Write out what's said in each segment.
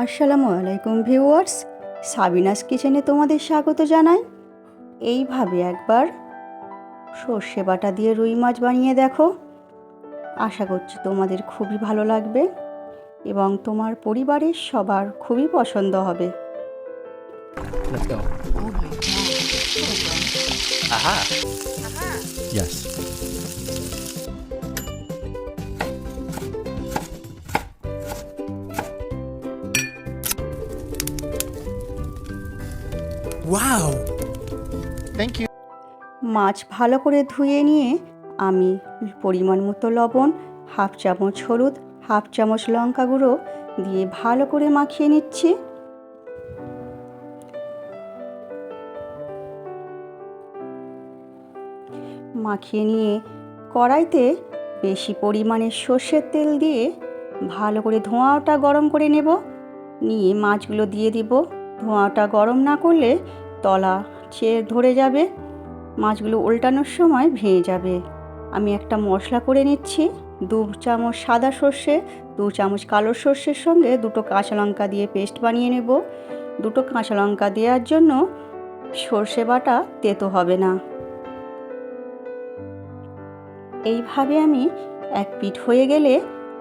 আসসালামু আলাইকুম viewers, Sabinus কিচেনে তোমাদের স্বাগত জানাই। এইভাবে একবার সর্ষে বাটা দিয়ে রুই মাছ বানিয়ে দেখো। আশা করছি তোমাদের খুবই ভালো লাগবে এবং তোমার পরিবারের সবার খুবই পছন্দ হবে। Let's go. Oh my God. Aha. Yes. Wow. Thank you. মাছ ভালো করে ধুয়ে নিয়ে আমি পরিমাণ মতো লবণ, হাফ চামচ হলুদ, হাফ চামচ লঙ্কা গুঁড়ো দিয়ে ভালো করে মাখিয়ে নিচ্ছি। মাখিয়ে নিয়ে কড়াইতে বেশি পরিমাণে সর্ষের তেল দিয়ে ভালো করে ধোঁয়াটা গরম করে নেব। নিয়ে মাছগুলো দিয়ে দিব। ধোঁয়াটা গরম না করলে তলা ধরে যাবে, মাছগুলো উল্টানোর সময় ভেঙে যাবে। আমি একটা মশলা করে নিচ্ছি। 2 চামচ সাদা সর্ষে, 2 চামচ কালো সর্ষের সঙ্গে 2টো কাঁচা লঙ্কা দিয়ে পেস্ট বানিয়ে নেব। 2টো কাঁচা লঙ্কা দেওয়ার জন্য সর্ষে বাটা তেতো হবে না। এইভাবে আমি এক পিঠ হয়ে গেলে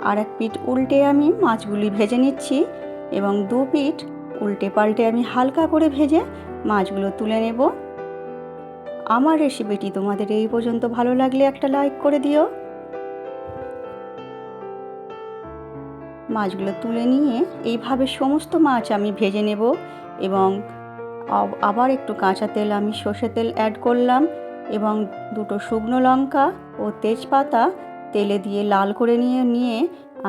আর এক পিঠ উল্টে আমি মাছগুলি ভেজে নিচ্ছি এবং 2 পিঠ উল্টে পাল্টে আমি হালকা করে ভেজে মাছগুলো তুলে নেব। আমার রেসিপিটি তোমাদের এই পর্যন্ত ভালো লাগলে একটা লাইক করে দিও। মাছগুলো তুলে নিয়ে এইভাবে সমস্ত মাছ আমি ভেজে নেব এবং আবার একটু কাঁচা তেল আমি সর্ষের তেল অ্যাড করলাম এবং 2টো শুকনো লঙ্কা ও তেজপাতা তেলে দিয়ে লাল করে নিয়ে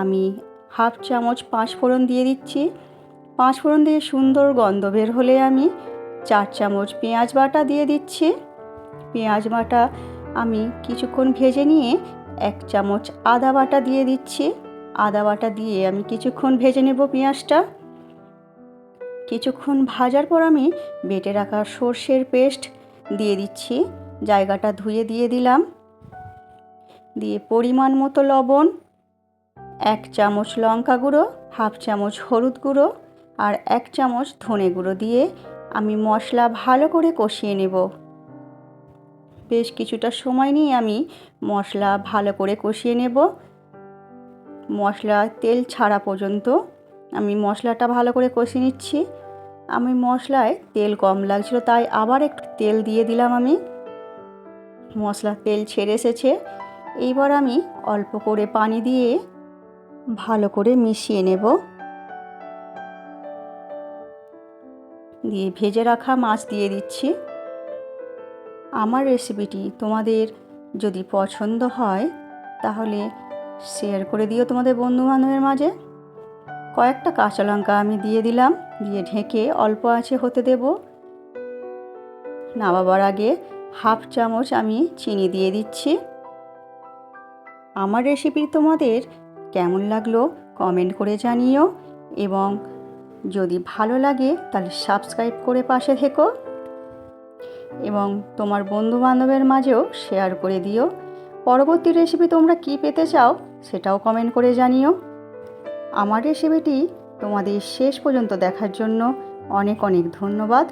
আমি হাফ চামচ 5 ফোড়ন দিয়ে দিচ্ছি। 5 ফোড়ন দিয়ে সুন্দর গন্ধ বের হলে আমি 4 চামচ পেঁয়াজ বাটা দিয়ে দিচ্ছি। পেঁয়াজ বাটা আমি কিছুক্ষণ ভেজে নিয়ে 1 চামচ আদা বাটা দিয়ে দিচ্ছি। আদা বাটা দিয়ে আমি কিছুক্ষণ ভেজে নেব পেঁয়াজটা। কিছুক্ষণ ভাজার পর আমি বেটে রাখা সর্ষের পেস্ট দিয়ে দিচ্ছি। জায়গাটা ধুয়ে দিয়ে দিলাম। দিয়ে পরিমাণ মতো লবণ, 1 চামচ লঙ্কা গুঁড়ো, হাফ চামচ হলুদ গুঁড়ো আর 1 চামচ ধনে গুঁড়ো দিয়ে আমি মশলা ভালো করে কষিয়ে নেব। বেশ কিছুটা সময় নিয়ে আমি মশলা ভালো করে কষিয়ে নেব। মশলা তেল ছাড়া পর্যন্ত আমি মশলাটা ভালো করে কষিয়ে নিচ্ছি। আমি মশলায় তেল কম লাগছিল তাই আবার একটু তেল দিয়ে দিলাম। আমি মশলা তেল ছেড়ে এসেছে। এইবার আমি অল্প করে পানি দিয়ে ভালো করে মিশিয়ে নেব। দিয়ে ভেজে রাখা মাছ দিয়ে দিচ্ছি। আমার রেসিপিটি তোমাদের যদি পছন্দ হয় তাহলে শেয়ার করে দিও তোমাদের বন্ধুবান্ধবের মাঝে। কয়েকটা কাঁচা লঙ্কা আমি দিয়ে দিলাম, দিয়ে ঢেকে অল্প আঁচে হতে দেব। নামাবার আগে হাফ চামচ আমি চিনি দিয়ে দিচ্ছি। আমার রেসিপি তোমাদের কেমন লাগলো কমেন্ট করে জানিও এবং যদি ভালো লাগে তাহলে সাবস্ক্রাইব করে পাশে থেকো এবং তোমার বন্ধু বান্ধবের মাঝেও শেয়ার করে দিও। পরবর্তী রেসিপি তোমরা কি পেতে চাও সেটাও কমেন্ট করে জানিও। আমার রেসিপিটি তোমাদের শেষ পর্যন্ত দেখার জন্য অনেক অনেক ধন্যবাদ।